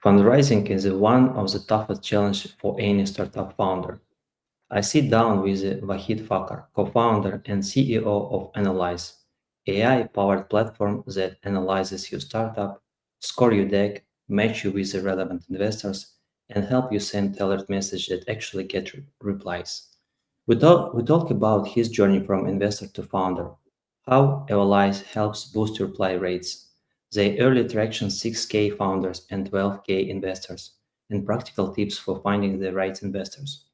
Fundraising is one of the toughest challenges for any startup founder. I sit down with Vahid Fakhr, co-founder and CEO of Evalyze, AI-powered platform that analyzes your startup, score your deck, match you with the relevant investors, and help you send tailored messages that actually get replies. We talk about his journey from investor to founder, how Evalyze helps boost reply rates, the early traction 6K founders and 12K investors, and practical tips for finding the right investors,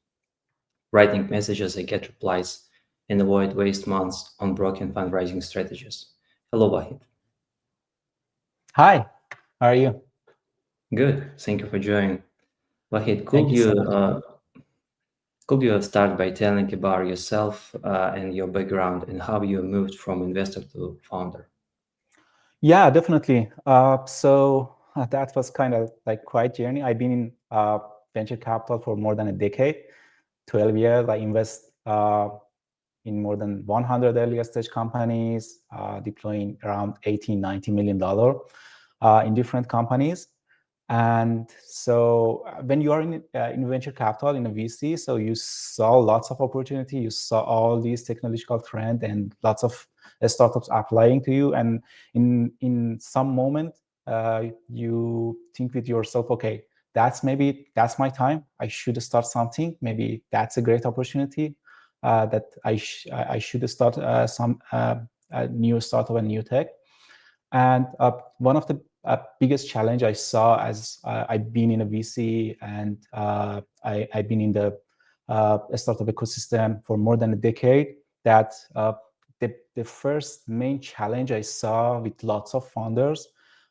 writing messages that get replies, and avoid waste months on broken fundraising strategies. Hello, Wahid. Hi, how are you? Good. Thank you for joining. Wahid, Thank could you you so much. could you start by telling about yourself and your background and how you moved from investor to founder? Yeah, definitely. That was kind of like quite journey. I've been in venture capital for more than a decade, 12 years. I invest in more than 100 early stage companies, deploying around 18, $90 million in different companies. And so when you are in venture capital in a VC, so you saw lots of opportunity, you saw all these technological trends and lots of startups applying to you. And in some moment, you think with yourself, okay, that's my time. I should start something. Maybe that's a great opportunity that I should start some a new startup, a new tech. And one of the biggest challenge I saw as I've been in a VC and I've been in the startup ecosystem for more than a decade, that the first main challenge I saw with lots of founders,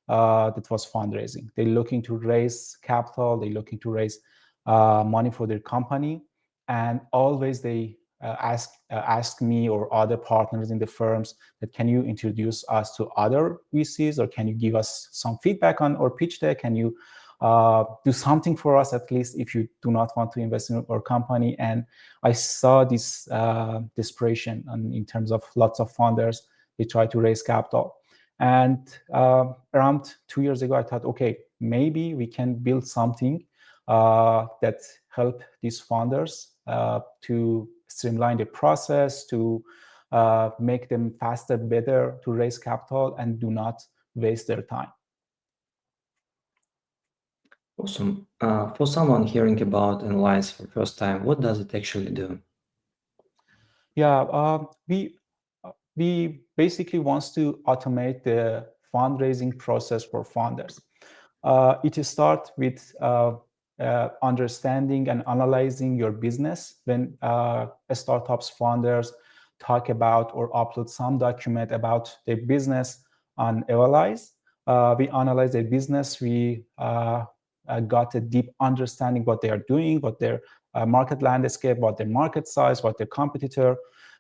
that was fundraising. They're looking to raise capital, they're looking to raise money for their company, and always they ask me or other partners in the firms that can you introduce us to other VCs, or can you give us some feedback on our pitch deck? Can you do something for us at least if you do not want to invest in our company? And I saw this desperation in terms of lots of founders. They try to raise capital. And around 2 years ago, I thought, okay, maybe we can build something that help these founders to streamline the process, to make them faster, better, to raise capital and do not waste their time. Awesome. For someone hearing about Analyze for the first time, what does it actually do? Yeah, we basically wants to automate the fundraising process for founders. It starts with understanding and analyzing your business. When startups founders talk about or upload some document about their business on Evalyze, we analyze their business. We got a deep understanding what they are doing, what their market landscape, what their market size, what their competitor,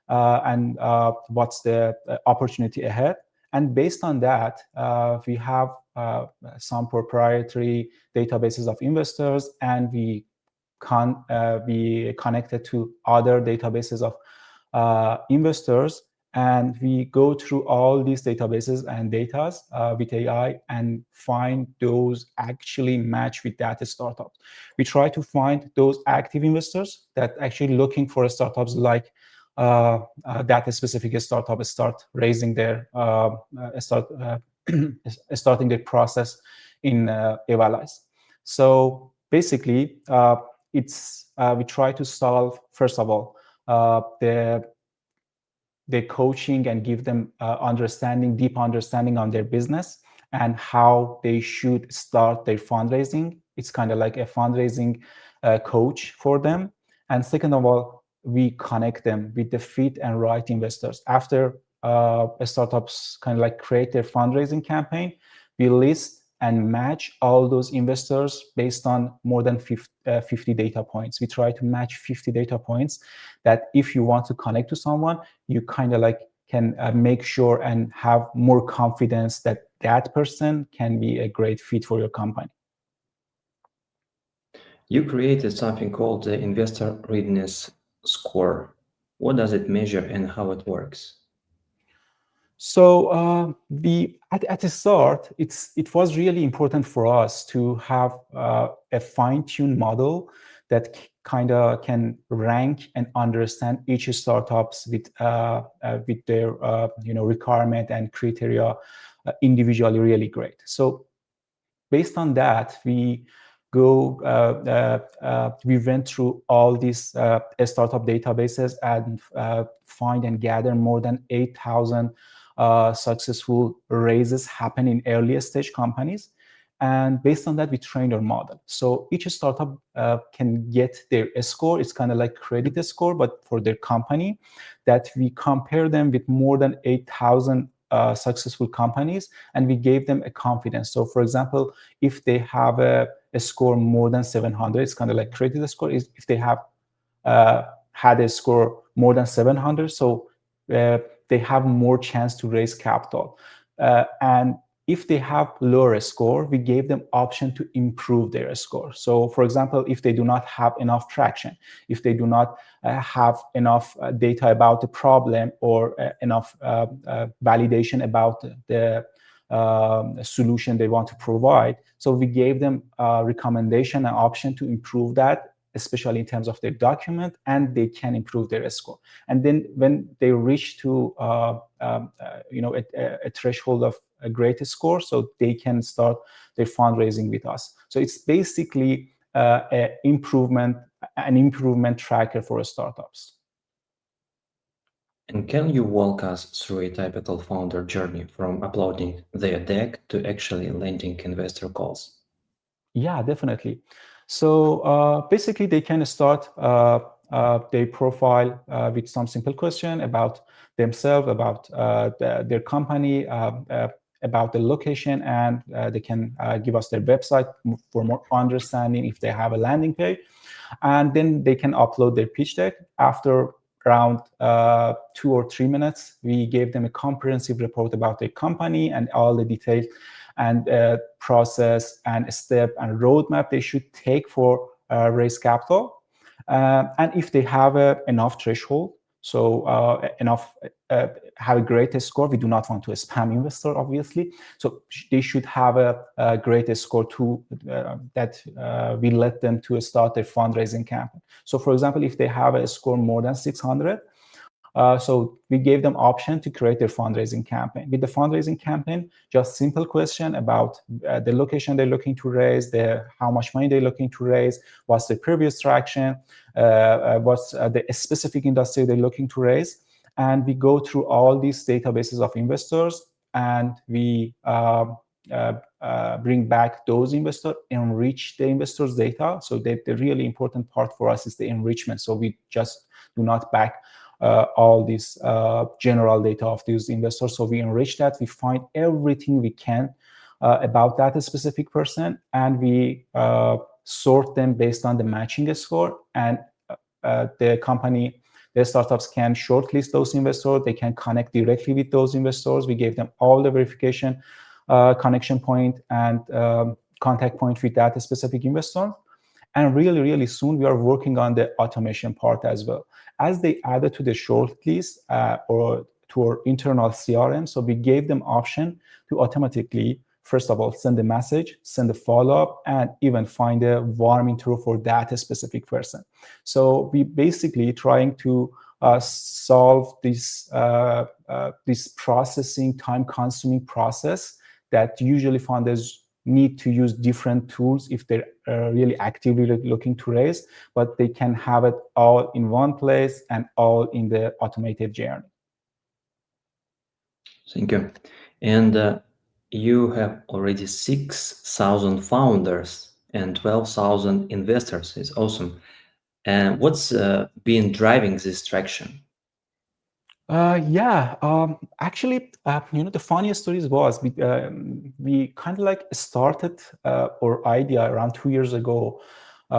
and what's the opportunity ahead. And based on that, we have some proprietary databases of investors, and we connected to other databases of investors, and we go through all these databases and data with AI and find those actually match with that startup. We try to find those active investors that actually looking for startups like that specific startup start raising their starting the process in Evalyze. So basically, it's we try to solve first of all the coaching and give them deep understanding on their business and how they should start their fundraising. It's kind of like a fundraising coach for them. And second of all, we connect them with the fit and right investors. After startups kind of like create their fundraising campaign, we list and match all those investors based on more than 50 data points. We try to match 50 data points that if you want to connect to someone, you kind of like can make sure and have more confidence that that person can be a great fit for your company. You created something called the Investor Readiness Score. What does it measure and how it works? So we at the start, it was really important for us to have a fine-tuned model that kind of can rank and understand each startups with their requirement and criteria individually really great. So based on that, we went through all these startup databases and find and gather more than 8,000 successful raises happen in early stage companies. And based on that, we trained our model. So each startup can get their score. It's kind of like credit score, but for their company, that we compare them with more than 8,000 successful companies, and we gave them a confidence. So for example, if they have a score more than 700, it's kind of like credit score. If they have had a score more than 700, so they have more chance to raise capital. And if they have lower score, we gave them option to improve their score. So for example, if they do not have enough traction, if they do not have enough data about the problem or enough validation about the solution they want to provide. So we gave them a recommendation and option to improve that, especially in terms of their document, and they can improve their score. And then when they reach to a threshold of a great score, so they can start their fundraising with us. So it's basically an improvement tracker for startups. And can you walk us through a typical founder journey from uploading their deck to actually landing investor calls? Yeah, definitely. So basically, they can start their profile with some simple question about themselves, about their company, about the location, and they can give us their website for more understanding if they have a landing page. And then they can upload their pitch deck. After around 2 or 3 minutes, we gave them a comprehensive report about their company and all the details and process and step and roadmap they should take for raise capital. And if they have enough threshold, so enough have a great score, we do not want to spam investor, obviously. So they should have a great score to that we let them to start their fundraising campaign. So for example, if they have a score more than 600, so we gave them option to create their fundraising campaign. With the fundraising campaign, just simple question about the location they're looking to raise, how much money they're looking to raise, what's the previous traction, what's the specific industry they're looking to raise. And we go through all these databases of investors, and we bring back those investors, enrich the investors' data. So the really important part for us is the enrichment. So we just do not back all this general data of these investors. So we enrich that, we find everything we can about that specific person, and we sort them based on the matching score. And the startups can shortlist those investors. They can connect directly with those investors. We gave them all the verification connection point and contact point with that specific investor. And really, really soon, we are working on the automation part as well. As they added to the shortlist or to our internal CRM, so we gave them option to automatically, first of all, send a message, send a follow-up, and even find a warm intro for that specific person. So we basically trying to solve this processing, time-consuming process that usually founders need to use different tools if they're really actively looking to raise, but they can have it all in one place and all in the automated journey. Thank you. And you have already 6,000 founders and 12,000 investors. It's awesome. And what's been driving this traction? Actually, the funniest stories was we kind of like started our idea around 2 years ago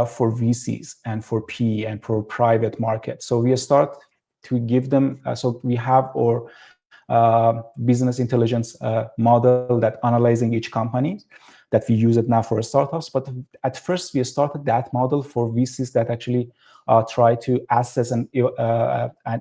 for VCs and for PE and for private market. So we start to give them, so we have our business intelligence model that analyzing each company, that we use it now for startups. But at first, we started that model for VCs that actually try to assess and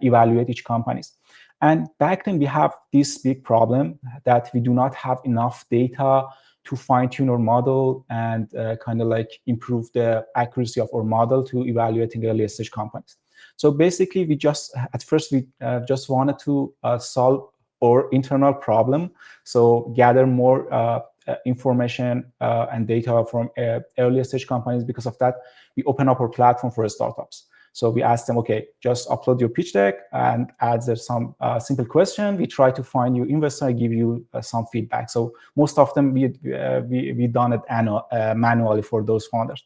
evaluate each companies. And back then we have this big problem that we do not have enough data to fine-tune our model and kind of like improve the accuracy of our model to evaluating early stage companies. So basically, we just at first we just wanted to solve our internal problem, so gather more information and data from early stage companies. Because of that, we open up our platform for startups. So we ask them, okay, just upload your pitch deck and add some simple question. We try to find you investor, give you some feedback. So most of them we done it manually for those founders.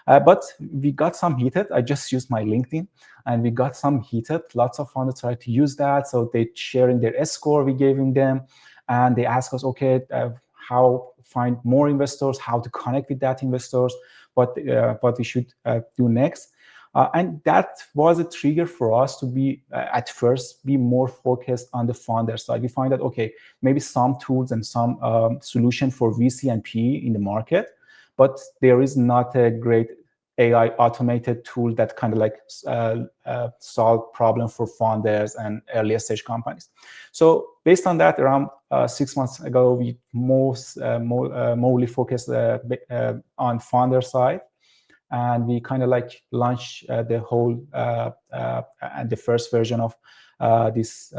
But we got some heated. I just used my LinkedIn, and we got some heated. Lots of founders tried to use that. So they sharing their score we gave them, and they ask us, okay, how find more investors, how to connect with that investors, what we should do next. And that was a trigger for us to be, at first, be more focused on the founder side. We find that, okay, maybe some tools and some solution for VC and PE in the market, but there is not a great AI automated tool that kind of like solve problem for founders and earlier stage companies. So based on that, around 6 months ago, we mostly focused on founder side. And we kind of like launched the whole and the first version of this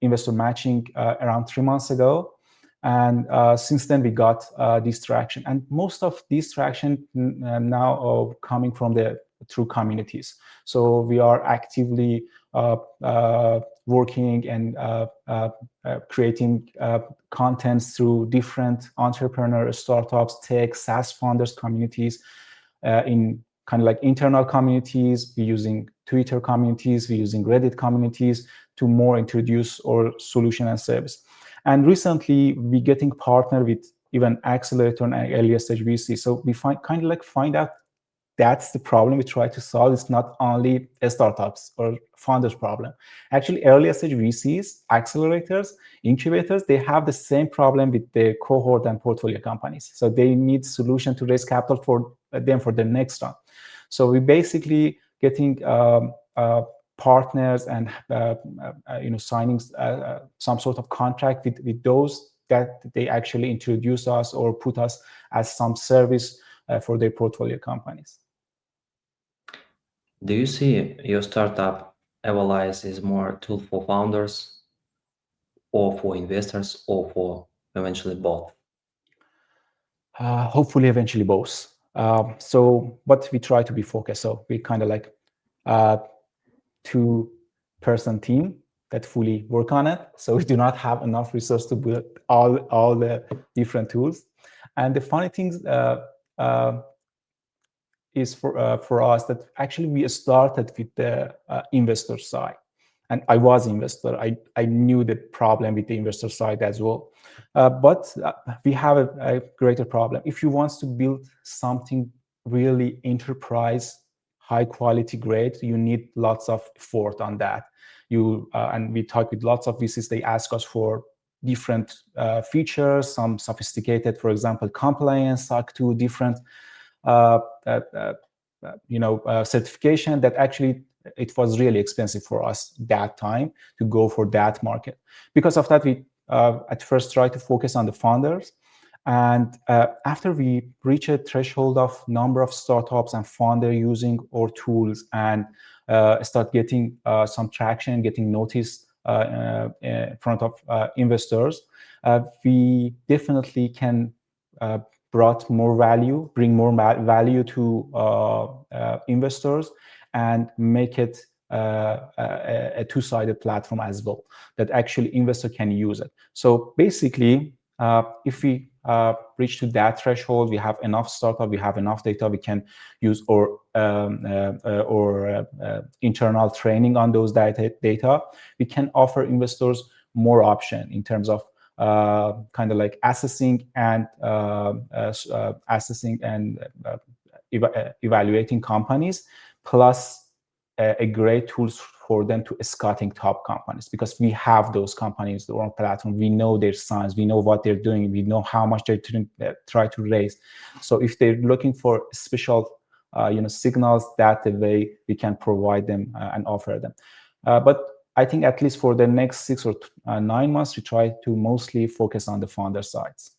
investor matching around 3 months ago. And since then, we got this traction. And most of this traction now are coming from through communities. So we are actively working and creating contents through different entrepreneur startups, tech, SaaS founders communities. In kind of like internal communities, we're using Twitter communities, we're using Reddit communities to more introduce our solution and service. And recently, we're getting partnered with even accelerator and earlier stage VC. So we find out that's the problem we try to solve. It's not only startups or founders problem. Actually, earlier stage VCs, accelerators, incubators, they have the same problem with their cohort and portfolio companies. So they need solution to raise capital for them for the next round. So we basically getting partners and signing some sort of contract with those that they actually introduce us or put us as some service for their portfolio companies. Do you see your startup Evalyze is more a tool for founders or for investors or for eventually both? Hopefully, eventually both. But we try to be focused. So we kind of like 2-person team that fully work on it. So we do not have enough resources to build all the different tools. And the funny thing is for us that actually we started with the investor side. And I was investor. I knew the problem with the investor side as well. But we have a greater problem. If you want to build something really enterprise, high quality, great, you need lots of effort on that. And we talk with lots of VCs. They ask us for different features, some sophisticated, for example, compliance, SOC 2, different certification that actually it was really expensive for us that time to go for that market. Because of that, we at first tried to focus on the founders. And after we reach a threshold of number of startups and founder using our tools and start getting some traction, getting noticed in front of investors, we definitely can bring more value to investors and make it a two-sided platform as well, that actually investor can use it. So basically, if we reach to that threshold, we have enough startup, we have enough data, we can use our internal training on those data. We can offer investors more option in terms of kind of like assessing and evaluating companies, plus a great tools for them to scouting top companies, because we have those companies on our platform. We know their size, we know what they're doing, we know how much they're try to raise. So if they're looking for special signals, that the way we can provide them and offer them. But I think at least for the next 6 or 9 months, we try to mostly focus on the founder sides.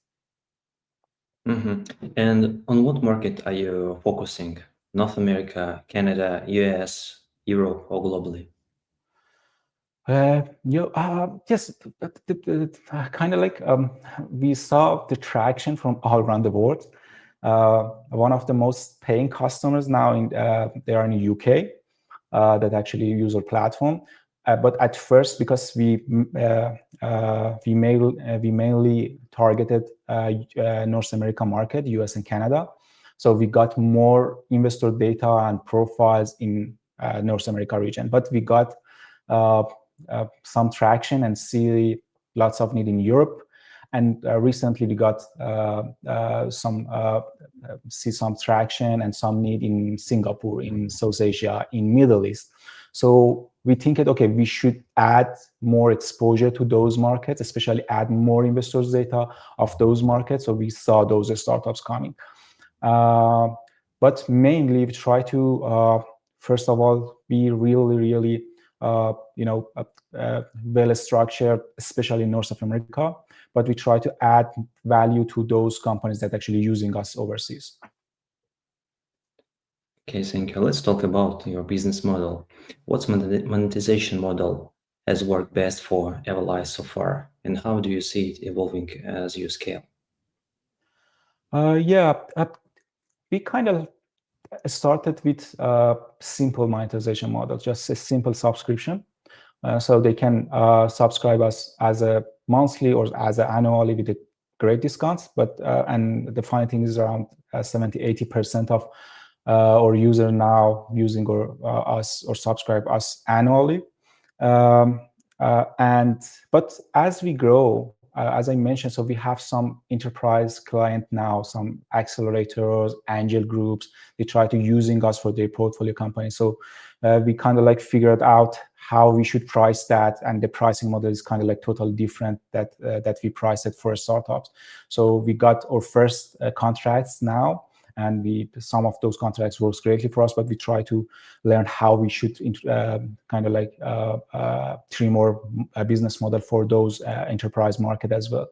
And on what market are you focusing? North America, Canada, US, Europe, or globally? Yes, kind of like we saw the traction from all around the world. One of the most paying customers now they are in the UK that actually use our platform. But at first, because we mainly targeted North America market, US and Canada, so we got more investor data and profiles in North America region. But we got uh, some traction and see lots of need in Europe. And recently we got see some traction and some need in Singapore, in South Asia, in Middle East. So we think that, okay, we should add more exposure to those markets, especially add more investors data of those markets. So we saw those startups coming. But mainly we try to, first of all, be really well structured, especially in North America. But we try to add value to those companies that actually using us overseas. Okay, thank you. Let's talk about your business model. What's monetization model has worked best for Evalyze so far, and how do you see it evolving as you scale? We kind of started with a simple monetization model, just a simple subscription. So they can subscribe us as a monthly or as an annually with a great discounts. But and the funny thing is around 70-80% of our user now using us or subscribe us annually. But as we grow, as I mentioned, so we have some enterprise client now, some accelerators, angel groups. They try to using us for their portfolio company. So we kind of like figured out how we should price that, and the pricing model is kind of like totally different that we price it for startups. So we got our first contracts now, and some of those contracts works greatly for us, but we try to learn how we should kind of like trim more business model for those enterprise market as well.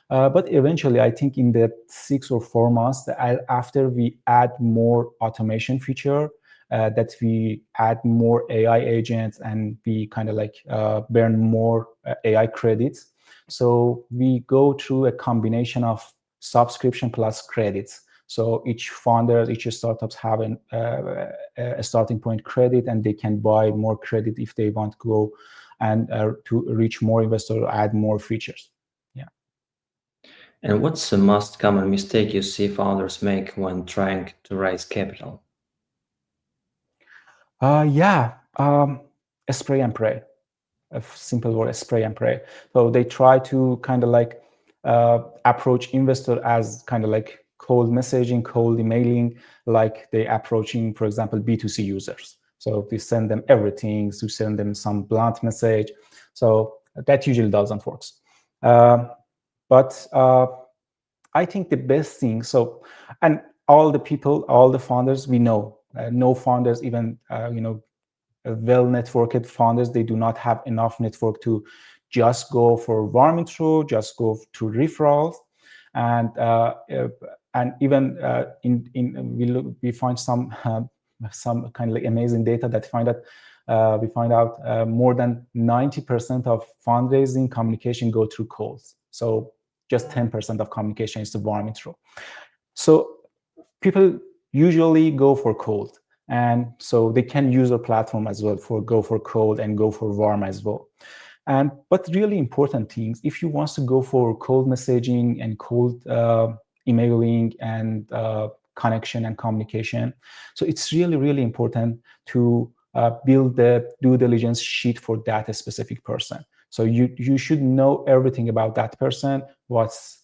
But eventually, I think in the 6 or 4 months after we add more automation feature, that we add more AI agents and we kind of like burn more AI credits. So we go through a combination of subscription plus credits. So each founder, each startups have a starting point credit, and they can buy more credit if they want to go and to reach more investors or add more features. Yeah. And what's the most common mistake you see founders make when trying to raise capital? Spray and pray. A simple word, spray and pray. So they try to kind of like approach investor as kind of like cold messaging, cold emailing, like they approaching, for example, B2C users. So we send them everything, to send them some blunt message. So that usually doesn't work. But I think the best thing, and all the people, all the founders, we know, no founders, even, well-networked founders, they do not have enough network to just go for warm intro, just go to referrals, and even we find some kind of like amazing data that we find out more than 90% of fundraising communication go through calls. So just 10% of communication is the warm intro. So people usually go for cold. And so they can use our platform as well go for cold and go for warm as well. But really important things, if you want to go for cold messaging and cold emailing and connection and communication, so it's really, really important to build the due diligence sheet for that specific person. So you should know everything about that person, what's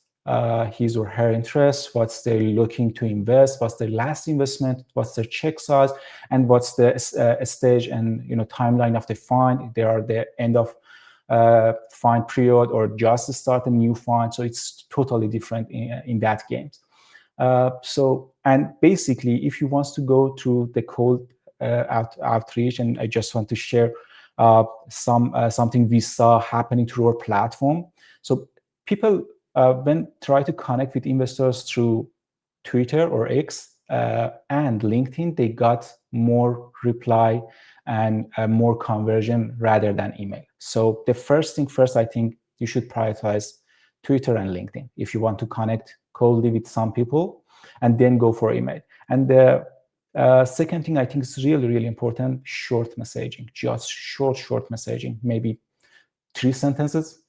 his or her interests, what's they looking to invest, what's their last investment, what's their check size, and what's the stage and timeline of the fund. If they are the end of fund period or just start a new fund. So it's totally different in that game. And basically, if you want to go through the cold outreach, and I just want to share something we saw happening through our platform. So people when try to connect with investors through Twitter or X and LinkedIn, they got more reply and more conversion rather than email. So the first thing first, I think you should prioritize Twitter and LinkedIn if you want to connect coldly with some people, and then go for email. And the second thing I think is really, really important, short messaging, just short messaging, maybe 3 sentences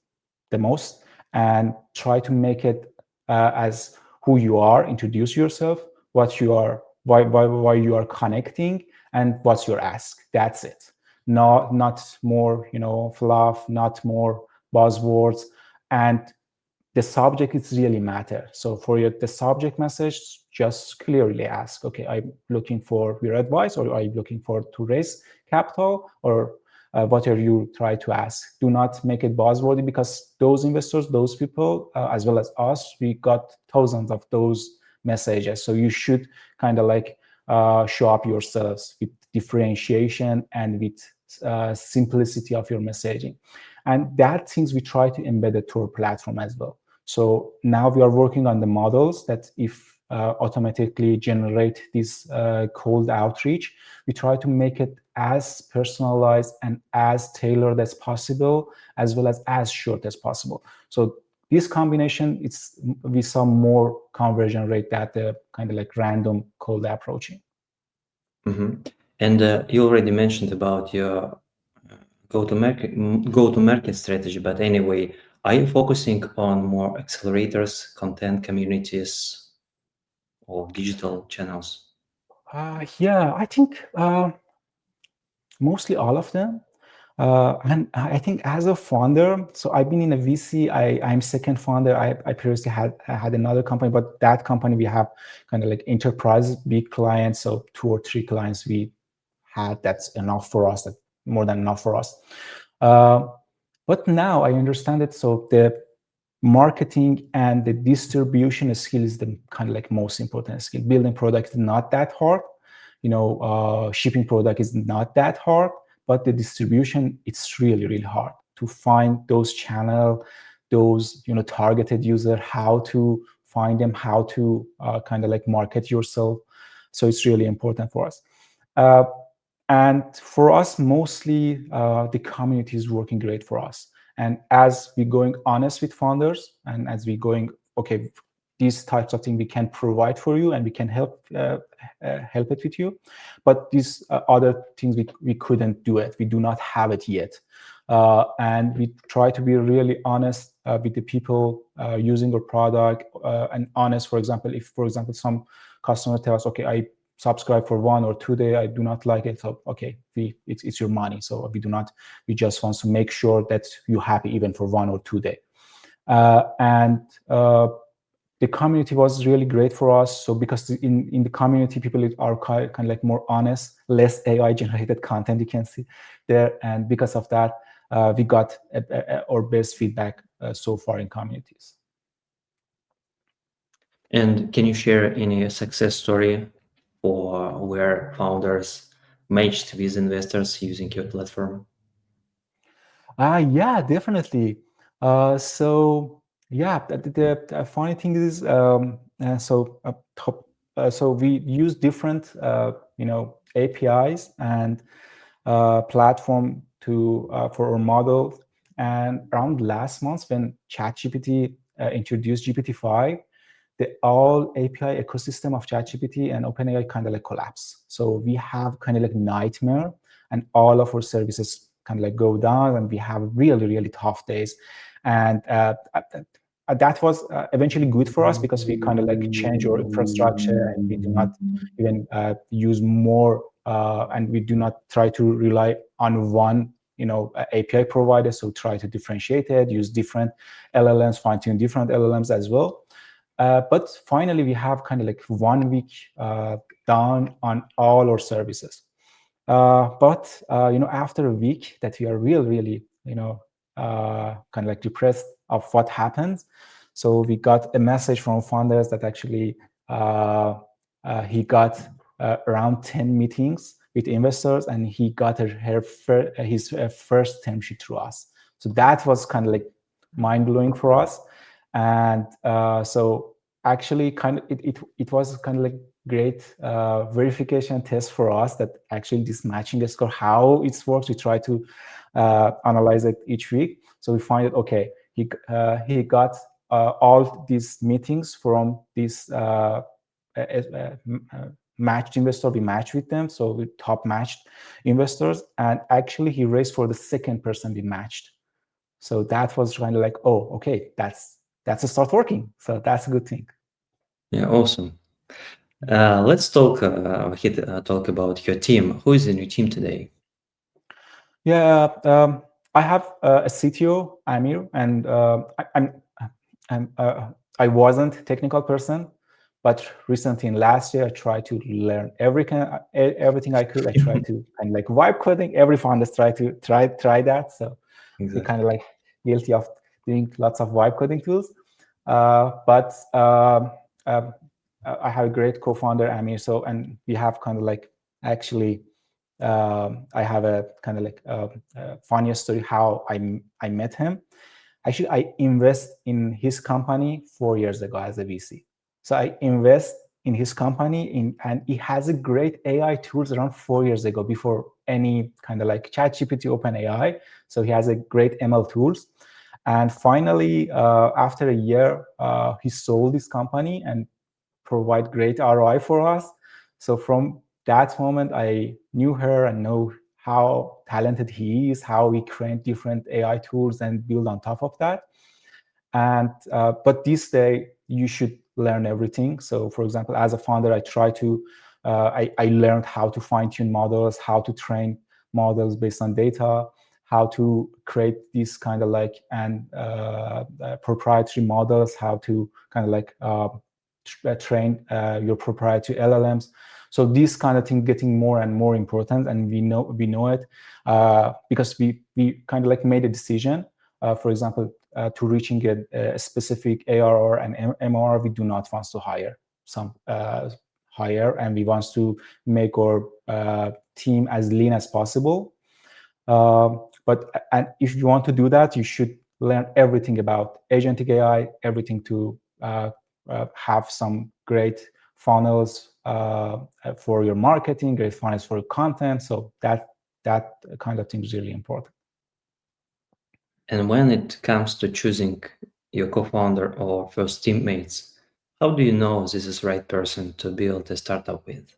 the most, and try to make it as who you are, introduce yourself, what you are, why you are connecting, and what's your ask. That's it. Not more, fluff, not more buzzwords. And the subject is really matter. So for the subject message, just clearly ask, okay, I'm looking for your advice, or are you looking for to raise capital, or what are you trying to ask? Do not make it buzzwordy, because those investors, those people, as well as us, we got thousands of those messages. So you should kind of like show up yourselves with differentiation and with simplicity of your messaging. And that things we try to embed it to our platform as well. So now we are working on the models that if automatically generate this cold outreach, we try to make it as personalized and as tailored as possible, as well as short as possible. So this combination, we saw more conversion rate that the kind of like random cold approaching. And you already mentioned about your go-to-market strategy, but anyway, are you focusing on more accelerators, content communities, or digital channels? Yeah, I think mostly all of them. And I think as a founder, so I've been in a VC. I'm second founder. I previously had another company, but that company we have kind of like enterprise, big clients. So 2 or 3 clients we had. That's enough for us. That more than enough for us. But now I understand it. So the marketing and the distribution skill is the kind of like most important skill. Building product is not that hard. Shipping product is not that hard, but the distribution, it's really, really hard to find those channel, those targeted user, how to find them, how to kind of like market yourself. So it's really important for us. And for us, mostly the community is working great for us. And as we're going honest with founders, and as we're going, okay, these types of things we can provide for you, and we can help it with you. But these other things we couldn't do it. We do not have it yet. And we try to be really honest with the people using our product, and honest. For example, if some customer tells us, okay, I subscribe for 1 or 2 days, I do not like it, so okay, it's your money. So we just want to make sure that you're happy even for 1 or 2 days. And the community was really great for us. So because in the community, people are kind of like more honest, less AI generated content you can see there. And because of that, we got our best feedback so far in communities. And can you share any success story for where founders matched with investors using your platform? Yeah, definitely. So yeah, the funny thing is, so we use different APIs and platform to for our models. And around last month, when ChatGPT introduced GPT-5, the all API ecosystem of ChatGPT and OpenAI kind of like collapse. So we have kind of like nightmare, and all of our services kind of like go down, and we have really, really tough days. And that was eventually good for us, because we kind of like change our infrastructure, and we do not even use more, and we do not try to rely on one API provider. So try to differentiate it, use different LLMs, fine tune different LLMs as well. But finally, we have kind of like 1 week down on all our services. But after a week that we are really kind of like depressed of what happens, so we got a message from founders that actually he got around 10 meetings with investors, and he got his first term sheet through us. So that was kind of like mind-blowing for us. And so actually it was kind of like great verification test for us that actually this matching score, how it works. We try to analyze it each week. So we find that, okay, he got all these meetings from this matched investor. We matched with them, so we top matched investors, and actually he raised for the second person we matched. So that was kind of like, oh, okay, that's a start working. So that's a good thing. Yeah, awesome. Let's talk, Wahid, talk about your team. Who is in your team today? Yeah, I have a CTO, Amir, and I wasn't a technical person, but recently in last year I tried to learn everything I could. I tried to kind of like vibe coding. Every founder try that. So we kind of like guilty of doing lots of vibe coding tools. But I have a great co-founder, Amir. So, and we have kind of like actually I have a kind of like funniest story how I met him. Actually, I invest in his company 4 years ago as a VC. So I invest in his company and he has a great AI tools around 4 years ago before any kind of like ChatGPT, OpenAI. So he has a great ML tools. And finally, after a year, he sold his company and provide great ROI for us. So from that moment, I knew her and know how talented he is, how we create different AI tools and build on top of that. And but this day, you should learn everything. So for example, as a founder, I try to I learned how to fine tune models, how to train models based on data, how to create these kind of like and proprietary models, how to kind of like train your proprietary LLMs. So this kind of thing getting more and more important, and we know it because we kind of like made a decision. For example, to reaching a specific ARR and MRR, we do not want to hire some hire, and we want to make our team as lean as possible. But and if you want to do that, you should learn everything about agentic AI, everything to have some great funnels for your marketing, great funnels for your content. So that kind of thing is really important. And when it comes to choosing your co-founder or first teammates, how do you know this is the right person to build a startup with?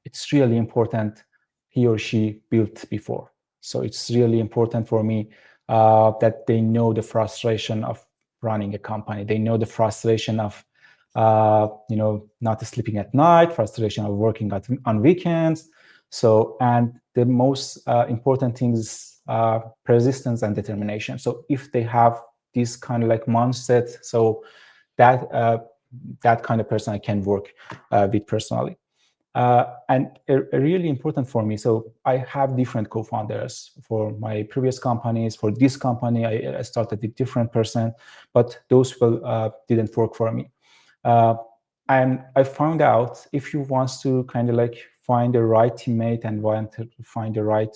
It's really important he or she built before. So it's really important for me that they know the frustration of running a company. They know the frustration of not sleeping at night, frustration of working on weekends. So, and the most important thing is persistence and determination. So if they have this kind of like mindset, so that that kind of person I can work with personally. And really important for me. So I have different co-founders for my previous companies. For this company, I started with different person, but those people didn't work for me. And I found out if you want to kind of like find the right teammate and want to find the right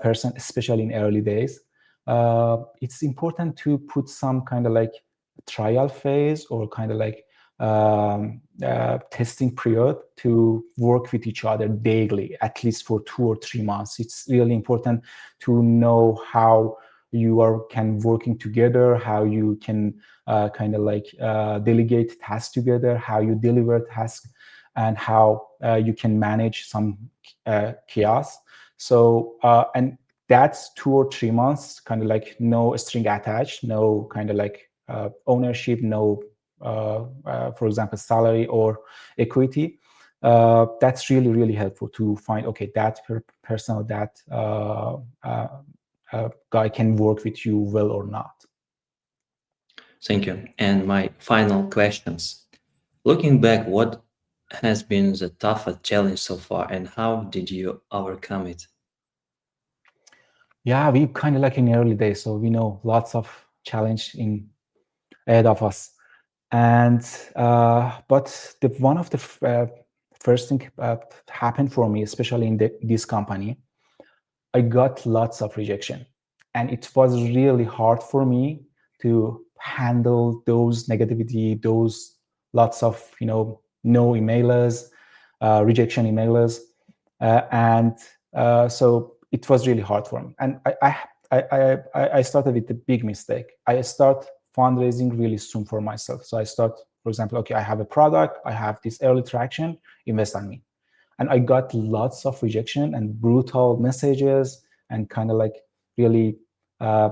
person, especially in early days, it's important to put some kind of like trial phase or kind of like testing period to work with each other daily, at least for 2 or 3 months. It's really important to know how you can working together, how you can kind of like delegate tasks together, how you deliver tasks, and how you can manage some chaos. So and that's 2 or 3 months, kind of like no string attached, no kind of like ownership, no for example salary or equity. That's really really helpful to find, okay, that person or that guy can work with you well or not. Thank you. And my final questions. Looking back, what has been the toughest challenge so far and how did you overcome it? Yeah, we kind of like in early days, so we know lots of challenge in ahead of us. And but one of the first thing happened for me, especially in this company, I got lots of rejection, and it was really hard for me to handle those negativity, those lots of no emailers, rejection emailers, and so it was really hard for me. And I started with a big mistake. I start fundraising really soon for myself. So I start, for example, okay, I have a product, I have this early traction, invest on me. And I got lots of rejection and brutal messages and kind of like really uh,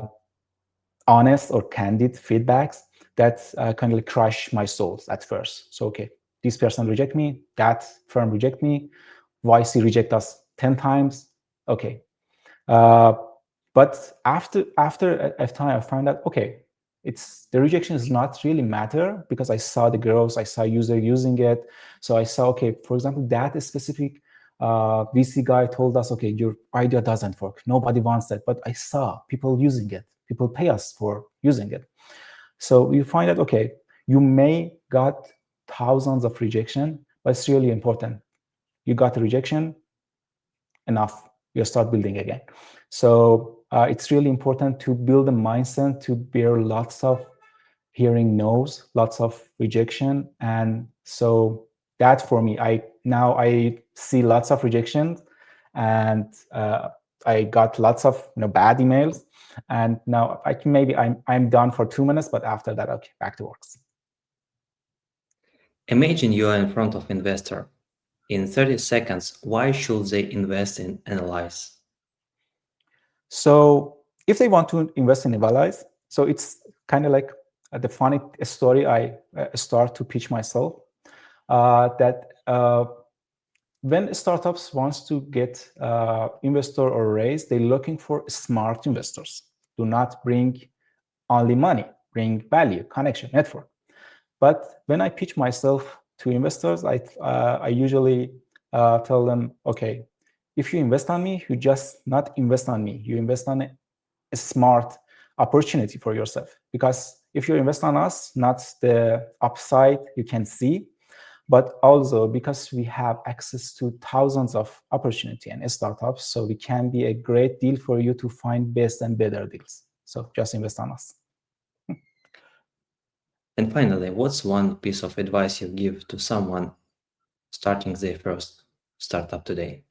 honest or candid feedbacks that kind of like crush my souls at first. So okay, this person reject me, that firm reject me, YC reject us 10 times. Okay, uh, but after a time, I found out, okay, it's the rejection is not really matter, because I saw the growth, I saw user using it. So I saw, okay, for example, that specific VC guy told us, okay, your idea doesn't work, nobody wants that, but I saw people using it, people pay us for using it. So you find that, okay, you may got thousands of rejection, but it's really important. You got a rejection, enough, you start building again. So it's really important to build a mindset to bear lots of hearing no's, lots of rejection. And so that for me, I see lots of rejection, and I got lots of bad emails, and now maybe I'm done for 2 minutes, but after that, okay, back to works. Imagine you are in front of investor. In 30 seconds, why should they invest in Analyze? So if they want to invest in Evalyze, so it's kind of like the funny story I start to pitch myself, that when startups wants to get investor or raise, they're looking for smart investors. Do not bring only money, bring value, connection, network. But when I pitch myself to investors, I usually tell them, okay, if you invest on me, you just not invest on me, you invest on a smart opportunity for yourself. Because if you invest on us, not the upside you can see, but also because we have access to thousands of opportunity and startups, so we can be a great deal for you to find best and better deals. So just invest on us. And finally, what's one piece of advice you give to someone starting their first startup today?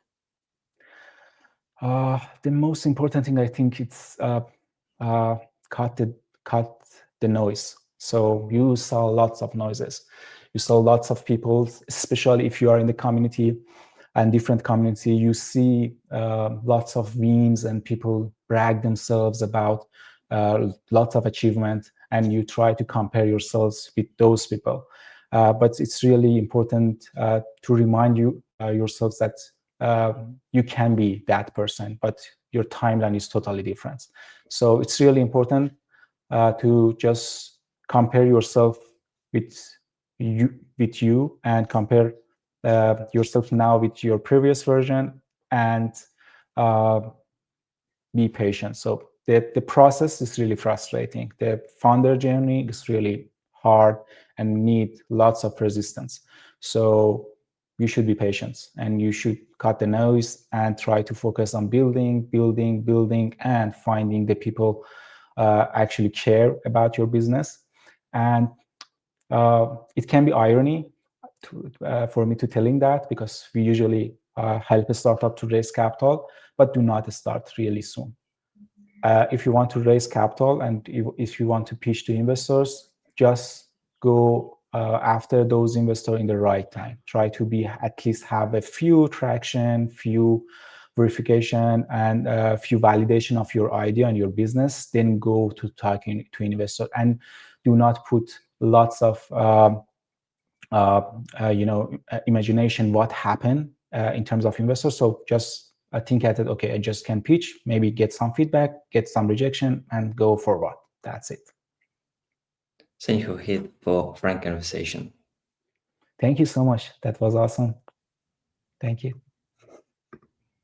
The most important thing, I think, it's uh, cut the cut the noise. So you saw lots of noises. You saw lots of people, especially if you are in the community and different community. You see lots of memes and people brag themselves about lots of achievement, and you try to compare yourselves with those people. But it's really important to remind you yourselves that you can be that person, but your timeline is totally different. So it's really important to just compare yourself with you and compare yourself now with your previous version, and uh, be patient. So the process is really frustrating. The founder journey is really hard and need lots of resistance. So you should be patient, and you should cut the noise and try to focus on building, and finding the people actually care about your business. And it can be irony for me to telling that, because we usually help a startup to raise capital, but do not start really soon. If you want to raise capital and if you want to pitch to investors, just go after those investors in the right time. Try to be at least have a few traction, few verification, and a few validation of your idea and your business. Then go to talking to investor, and do not put lots of imagination what happened in terms of investors. So just think at it, okay, I just can pitch, maybe get some feedback, get some rejection, and go forward. That's it. Thank you, Vahid, for frank conversation. Thank you so much. That was awesome. Thank you.